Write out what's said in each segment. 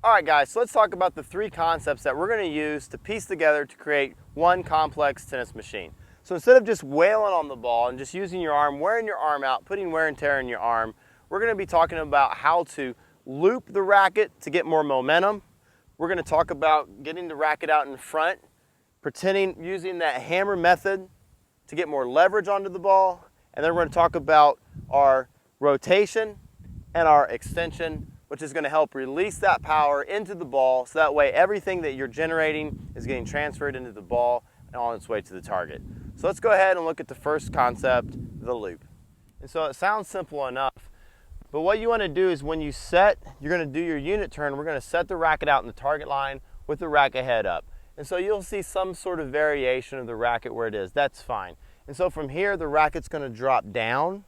All right, guys, so let's talk about the three concepts that we're going to use to piece together to create one complex tennis machine. So instead of just wailing on the ball and just using your arm, wearing your arm out, putting wear and tear in your arm, we're going to be talking about how to loop the racket to get more momentum. We're going to talk about getting the racket out in front, using that hammer method to get more leverage onto the ball, and then we're going to talk about our rotation and our extension, which is going to help release that power into the ball so that way everything that you're generating is getting transferred into the ball and on its way to the target. So let's go ahead and look at the first concept, the loop. And so it sounds simple enough, but what you want to do is when you set, you're going to do your unit turn, we're going to set the racket out in the target line with the racket head up. And so you'll see some sort of variation of the racket where it is. That's fine. And so from here, the racket's going to drop down,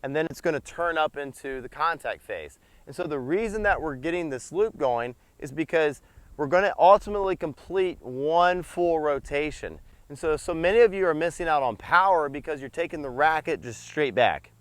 and then it's going to turn up into the contact phase. And so the reason that we're getting this loop going is because we're going to ultimately complete one full rotation. And so many of you are missing out on power because you're taking the racket just straight back.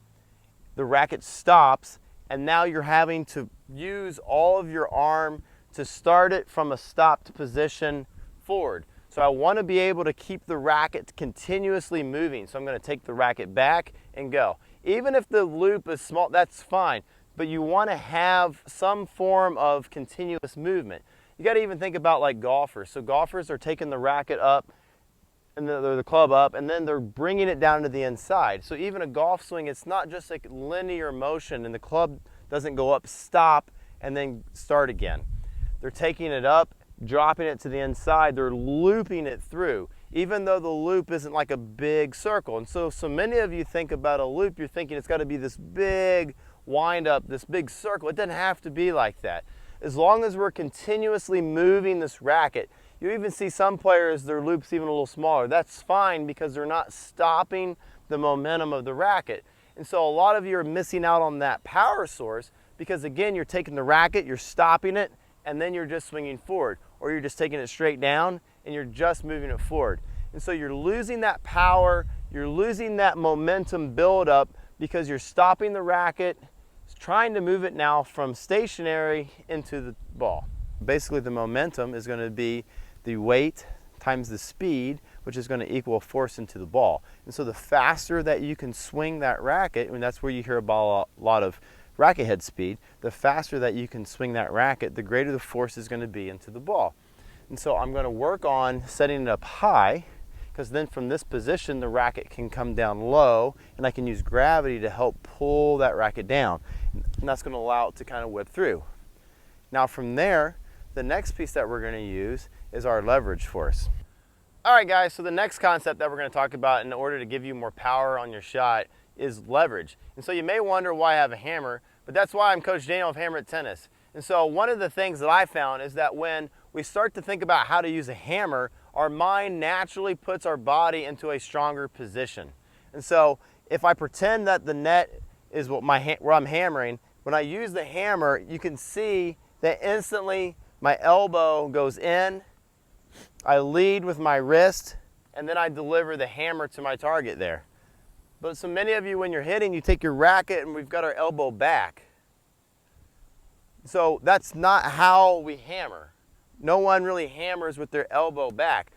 The racket stops, and now you're having to use all of your arm to start it from a stopped position forward. So I want to be able to keep the racket continuously moving. So I'm going to take the racket back and go. Even if the loop is small, that's fine. But you want to have some form of continuous movement. You got to even think about like golfers. So golfers are taking the racket up and the club up, and then they're bringing it down to the inside. So even a golf swing, it's not just like linear motion, and the club doesn't go up, stop, and then start again. They're taking it up, dropping it to the inside, they're looping it through, even though the loop isn't like a big circle. And so many of you think about a loop, you're thinking it's got to be this big wind up, this big circle. It doesn't have to be like that. As long as we're continuously moving this racket, you even see some players, their loop's even a little smaller. That's fine because they're not stopping the momentum of the racket. And so a lot of you are missing out on that power source because again, you're taking the racket, you're stopping it, and then you're just swinging forward, or you're just taking it straight down and you're just moving it forward. And so you're losing that power, you're losing that momentum buildup because you're stopping the racket, trying to move it now from stationary into the ball. Basically the momentum is going to be the weight times the speed, which is going to equal force into the ball. And so the faster that you can swing that racket, and that's where you hear about a lot of racket head speed, the faster that you can swing that racket, the greater the force is going to be into the ball. And so I'm going to work on setting it up high, because then from this position the racket can come down low, and I can use gravity to help pull that racket down. And that's going to allow it to kind of whip through. Now from there, the next piece that we're going to use is our leverage force. All right guys, so the next concept that we're going to talk about in order to give you more power on your shot is leverage. And so you may wonder why I have a hammer, but that's why I'm Coach Daniel of Hammer It Tennis. And so one of the things that I found is that when we start to think about how to use a hammer, our mind naturally puts our body into a stronger position. And so if I pretend that the net is where I'm hammering, when I use the hammer, you can see that instantly my elbow goes in, I lead with my wrist, and then I deliver the hammer to my target there. But so many of you, when you're hitting, you take your racket and we've got our elbow back. So that's not how we hammer. No one really hammers with their elbow back.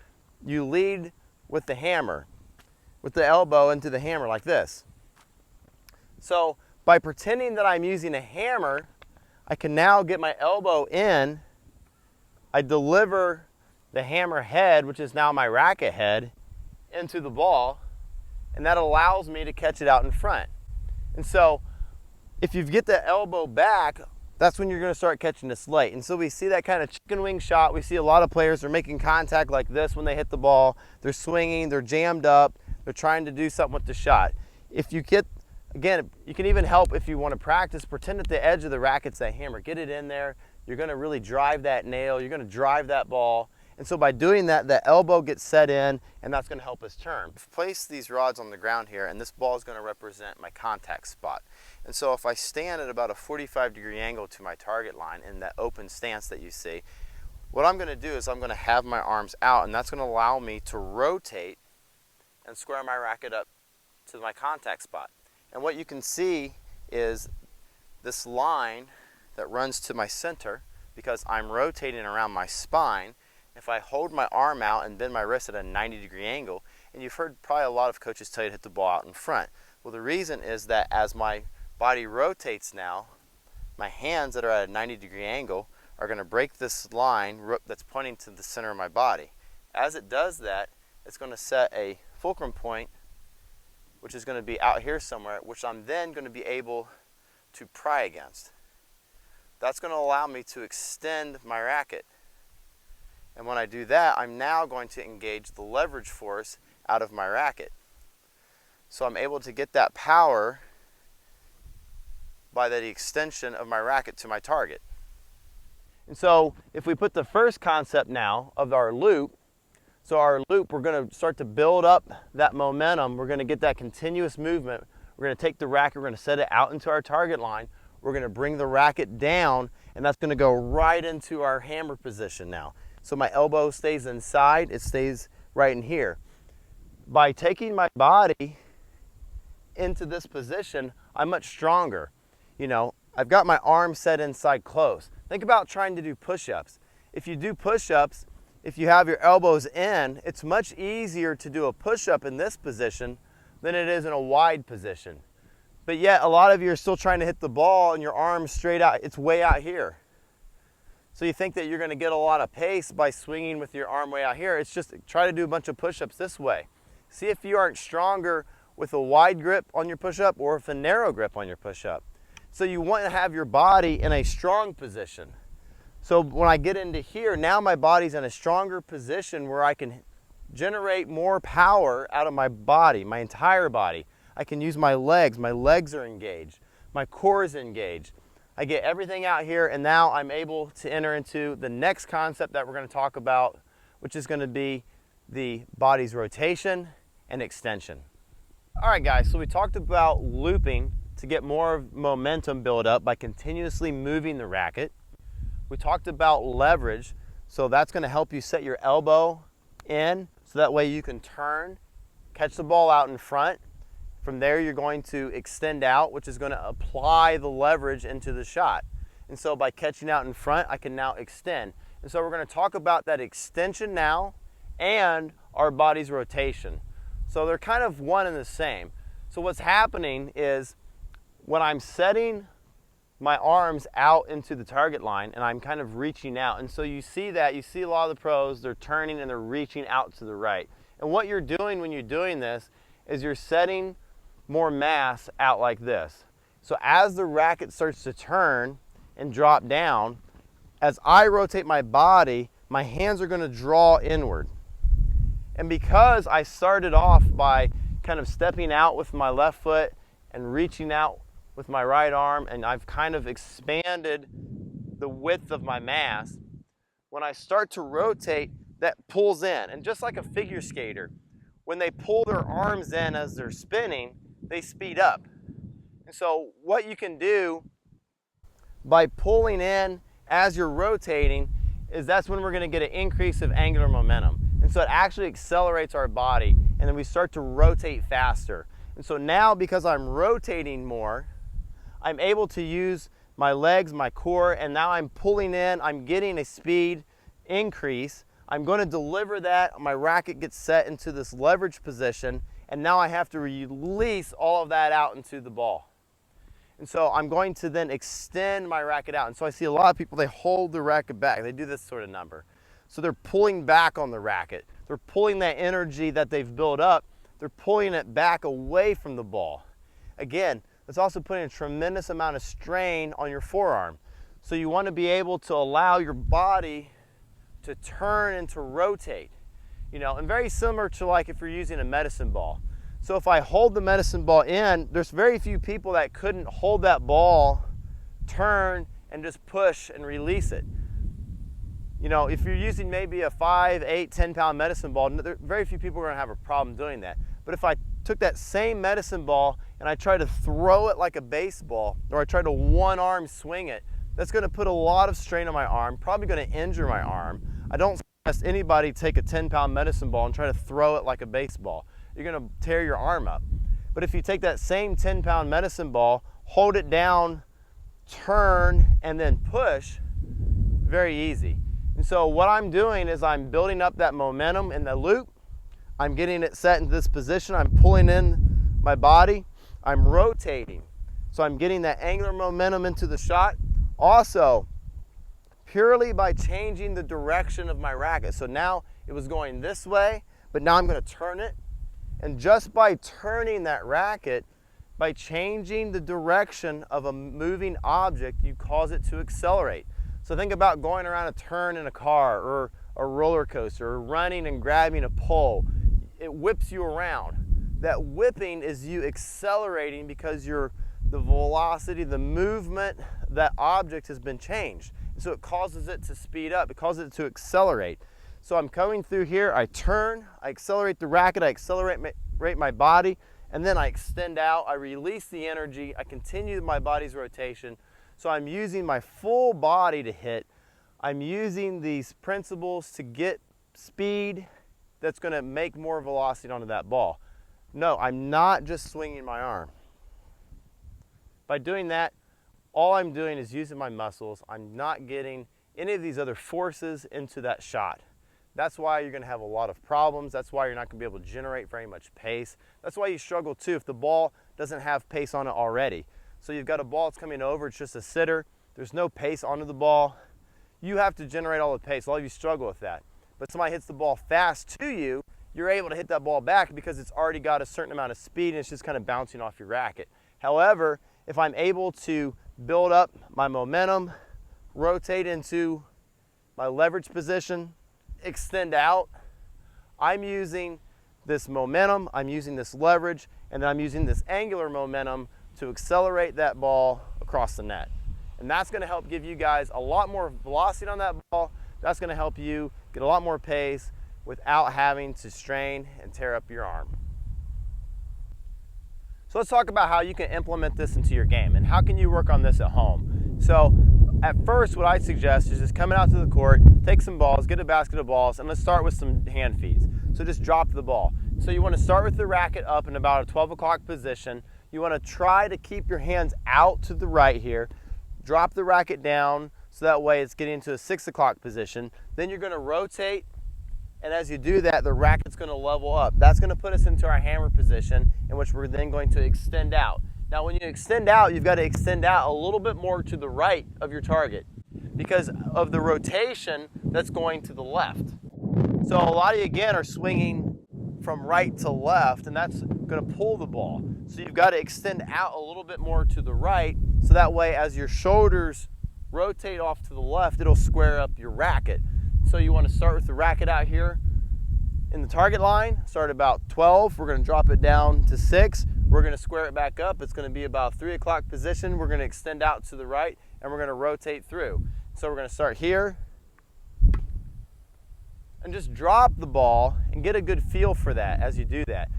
You lead with the hammer, with the elbow into the hammer like this. So by pretending that I'm using a hammer, I can now get my elbow in, I deliver the hammer head, which is now my racket head, into the ball, and that allows me to catch it out in front. And so if you get the elbow back, that's when you're going to start catching this late. And so we see that kind of chicken wing shot. We see a lot of players are making contact like this when they hit the ball. They're swinging, they're jammed up, they're trying to do something with the shot. If you get, again, you can even help if you want to practice, pretend at the edge of the racket's that hammer. Get it in there. You're going to really drive that nail. You're going to drive that ball. And so by doing that, the elbow gets set in, and that's going to help us turn. I've placed these rods on the ground here, and this ball is going to represent my contact spot. And so if I stand at about a 45-degree angle to my target line in that open stance that you see, what I'm going to do is I'm going to have my arms out, and that's going to allow me to rotate and square my racket up to my contact spot. And what you can see is this line that runs to my center, because I'm rotating around my spine. If I hold my arm out and bend my wrist at a 90-degree angle, and you've heard probably a lot of coaches tell you to hit the ball out in front. Well, the reason is that as my body rotates now, my hands that are at a 90-degree angle are going to break this line that's pointing to the center of my body. As it does that, it's going to set a fulcrum point, which is going to be out here somewhere, which I'm then going to be able to pry against. That's going to allow me to extend my racket. And when I do that, I'm now going to engage the leverage force out of my racket. So I'm able to get that power by the extension of my racket to my target. And so if we put the first concept now of our loop, so our loop, we're going to start to build up that momentum. We're going to get that continuous movement. We're going to take the racket, we're going to set it out into our target line. We're going to bring the racket down, and that's going to go right into our hammer position now. So my elbow stays inside, it stays right in here. By taking my body into this position, I'm much stronger. You know, I've got my arm set inside close. Think about trying to do push-ups. If you do push-ups, if you have your elbows in, it's much easier to do a push-up in this position than it is in a wide position. But yet, a lot of you are still trying to hit the ball and your arm's straight out, it's way out here. So you think that you're going to get a lot of pace by swinging with your arm way out here. It's just try to do a bunch of push-ups this way. See if you aren't stronger with a wide grip on your push-up or with a narrow grip on your push-up. So you want to have your body in a strong position. So when I get into here, now my body's in a stronger position where I can generate more power out of my body, my entire body. I can use my legs are engaged, my core is engaged. I get everything out here, and now I'm able to enter into the next concept that we're going to talk about, which is going to be the body's rotation and extension. All right, guys, so we talked about looping to get more momentum built up by continuously moving the racket. We talked about leverage, so that's going to help you set your elbow in, so that way you can turn, catch the ball out in front. From there, you're going to extend out, which is going to apply the leverage into the shot. And so by catching out in front, I can now extend. And so we're going to talk about that extension now and our body's rotation. So they're kind of one and the same. So what's happening is when I'm setting my arms out into the target line and I'm kind of reaching out. And so you see that, you see a lot of the pros, they're turning and they're reaching out to the right. And what you're doing when you're doing this is you're setting more mass out like this. So as the racket starts to turn and drop down, as I rotate my body, my hands are going to draw inward. And because I started off by kind of stepping out with my left foot and reaching out with my right arm, and I've kind of expanded the width of my mass, when I start to rotate, that pulls in. And just like a figure skater, when they pull their arms in as they're spinning, they speed up. And so what you can do by pulling in as you're rotating is that's when we're going to get an increase of angular momentum. And so it actually accelerates our body, and then we start to rotate faster. And so now, because I'm rotating more, I'm able to use my legs, my core, and now I'm pulling in, I'm getting a speed increase. I'm going to deliver that, my racket gets set into this leverage position, and now I have to release all of that out into the ball. And so I'm going to then extend my racket out. And so I see a lot of people, they hold the racket back. They do this sort of number. So they're pulling back on the racket. They're pulling that energy that they've built up, they're pulling it back away from the ball. Again, it's also putting a tremendous amount of strain on your forearm. So you want to be able to allow your body to turn and to rotate. You know, and very similar to like if you're using a medicine ball. So if I hold the medicine ball in, there's very few people that couldn't hold that ball, turn, and just push and release it. You know, if you're using maybe a 5, 8, 10-pound medicine ball, very few people are going to have a problem doing that. But if I took that same medicine ball and I try to throw it like a baseball, or I try to one-arm swing it, that's going to put a lot of strain on my arm, probably going to injure my arm. I don't suggest anybody take a 10-pound medicine ball and try to throw it like a baseball. You're going to tear your arm up. But if you take that same 10-pound medicine ball, hold it down, turn, and then push, Very easy. And so what I'm doing is I'm building up that momentum in the loop. I'm getting it set into this position. I'm pulling in my body. I'm rotating. So I'm getting that angular momentum into the shot. Also, purely by changing the direction of my racket. So now it was going this way, but now I'm going to turn it. And just by turning that racket, by changing the direction of a moving object, you cause it to accelerate. So think about going around a turn in a car or a roller coaster, or running and grabbing a pole. It whips you around. That whipping is you accelerating because the velocity, the movement, that object has been changed. And so it causes it to speed up, it causes it to accelerate. So I'm coming through here, I turn, I accelerate the racket, I accelerate my body, and then I extend out, I release the energy, I continue my body's rotation. So I'm using my full body to hit. I'm using these principles to get speed that's going to make more velocity onto that ball. No, I'm not just swinging my arm. By doing that, all I'm doing is using my muscles. I'm not getting any of these other forces into that shot. That's why you're going to have a lot of problems. That's why you're not going to be able to generate very much pace. That's why you struggle too if the ball doesn't have pace on it already. So you've got a ball that's coming over, it's just a sitter. There's no pace onto the ball. You have to generate all the pace. A lot of you struggle with that. But somebody hits the ball fast to you, you're able to hit that ball back because it's already got a certain amount of speed and it's just kind of bouncing off your racket. However, if I'm able to build up my momentum, rotate into my leverage position, extend out, I'm using this momentum, I'm using this leverage, and then I'm using this angular momentum to accelerate that ball across the net. And that's going to help give you guys a lot more velocity on that ball. That's going to help you get a lot more pace without having to strain and tear up your arm. So let's talk about how you can implement this into your game and how can you work on this at home. So at first, what I suggest is just coming out to the court, take some balls, get a basket of balls, and let's start with some hand feeds. So just drop the ball. So you want to start with the racket up in about a 12 o'clock position. You want to try to keep your hands out to the right here. Drop the racket down so that way it's getting into a 6 o'clock position. Then you're going to rotate, and as you do that, the racket's going to level up. That's going to put us into our hammer position, in which we're then going to extend out. Now when you extend out, you've got to extend out a little bit more to the right of your target because of the rotation that's going to the left. So a lot of you, again, are swinging from right to left, and that's going to pull the ball. So you've got to extend out a little bit more to the right, so that way as your shoulders rotate off to the left, it'll square up your racket. So you want to start with the racket out here in the target line, start about 12, we're going to drop it down to 6, we're going to square it back up, it's going to be about 3 o'clock position, we're going to extend out to the right, and we're going to rotate through. So we're going to start here, and just drop the ball and get a good feel for that as you do that.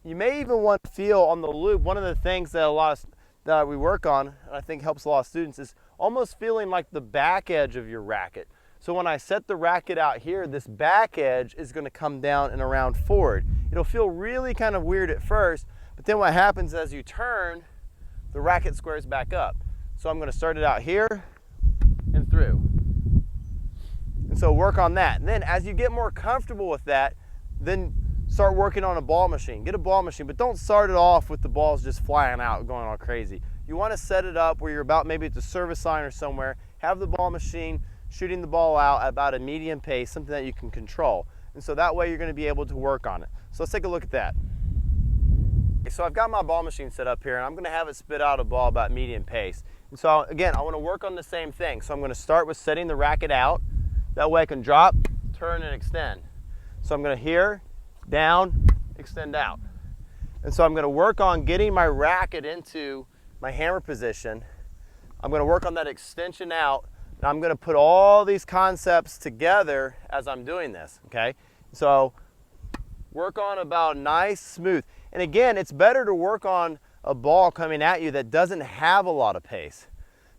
You may even want to feel on the loop, one of the things that we work on, and I think helps a lot of students, is almost feeling like the back edge of your racket. So when I set the racket out here, this back edge is going to come down and around forward. It'll feel really kind of weird at first, but then what happens as you turn, the racket squares back up. So I'm going to start it out here and through. And so work on that. And then as you get more comfortable with that, then start working on a ball machine. Get a ball machine, but don't start it off with the balls just flying out, going all crazy. You want to set it up where you're about maybe at the service line or somewhere, have the ball machine shooting the ball out at about a medium pace, something that you can control. And so that way you're going to be able to work on it. So let's take a look at that. Okay, so I've got my ball machine set up here, and I'm going to have it spit out a ball about medium pace. And so again, I want to work on the same thing. So I'm going to start with setting the racket out. That way I can drop, turn, and extend. So I'm going to here, down, extend out. And so I'm going to work on getting my racket into my hammer position. I'm going to work on that extension out. And I'm going to put all these concepts together as I'm doing this, okay? So work on about nice, smooth. And again, it's better to work on a ball coming at you that doesn't have a lot of pace,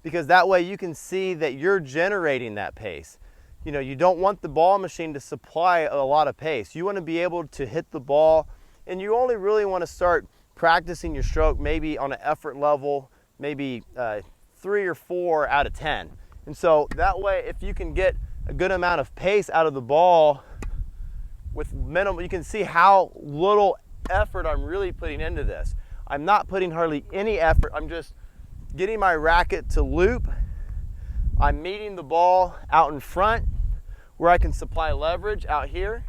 because that way you can see that you're generating that pace. You know, you don't want the ball machine to supply a lot of pace. You want to be able to hit the ball, and you only really want to start practicing your stroke maybe on an effort level, maybe 3 or 4 out of 10. And so that way, if you can get a good amount of pace out of the ball with minimal, you can see how little effort I'm really putting into this. I'm not putting hardly any effort. I'm just getting my racket to loop. I'm meeting the ball out in front where I can supply leverage out here.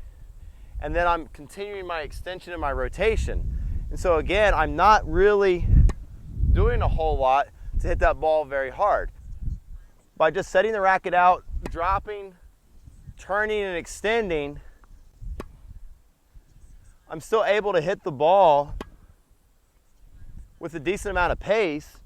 And then I'm continuing my extension and my rotation. And so again, I'm not really doing a whole lot to hit that ball very hard. By just setting the racket out, dropping, turning and extending, I'm still able to hit the ball with a decent amount of pace.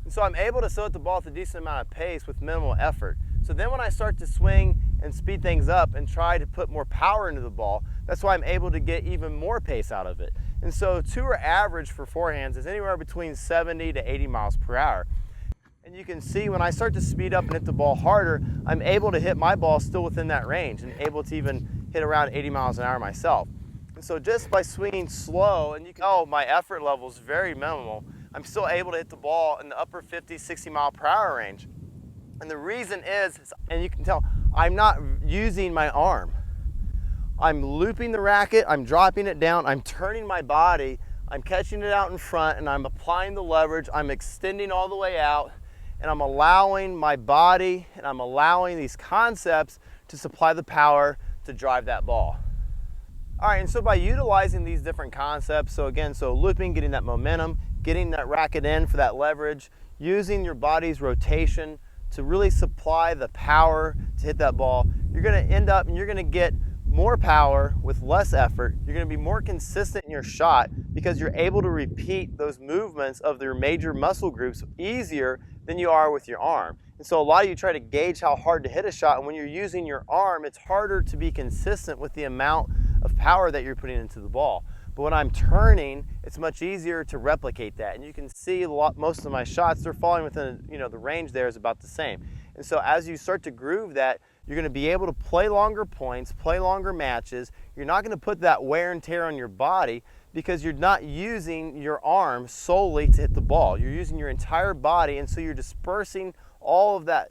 And so I'm able to still hit the ball with a decent amount of pace with minimal effort. So then when I start to swing and speed things up and try to put more power into the ball, that's why I'm able to get even more pace out of it. And so tour average for forehands is anywhere between 70 to 80 miles per hour. And you can see when I start to speed up and hit the ball harder, I'm able to hit my ball still within that range and able to even hit around 80 miles an hour myself. And so just by swinging slow, and you can tell my effort level is very minimal, I'm still able to hit the ball in the upper 50, 60 mile per hour range. And the reason is, and you can tell, I'm not using my arm. I'm looping the racket, I'm dropping it down, I'm turning my body, I'm catching it out in front, and I'm applying the leverage, I'm extending all the way out, and I'm allowing my body and I'm allowing these concepts to supply the power to drive that ball. All right, and so by utilizing these different concepts, so again, so looping, getting that momentum, getting that racket in for that leverage, using your body's rotation to really supply the power to hit that ball, you're gonna end up and you're gonna get more power with less effort. You're gonna be more consistent in your shot because you're able to repeat those movements of your major muscle groups easier than you are with your arm. And so a lot of you try to gauge how hard to hit a shot, and when you're using your arm, it's harder to be consistent with the amount of power that you're putting into the ball. But when I'm turning, it's much easier to replicate that. And you can see most of my shots, they're falling within, the range there is about the same. And so as you start to groove that, you're gonna be able to play longer points, play longer matches. You're not gonna put that wear and tear on your body because you're not using your arm solely to hit the ball. You're using your entire body, and so you're dispersing all of that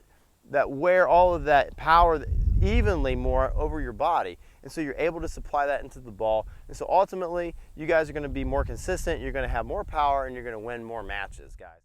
wear, all of that power evenly more over your body. And so you're able to supply that into the ball. And so ultimately, you guys are gonna be more consistent, you're gonna have more power, and you're gonna win more matches, guys.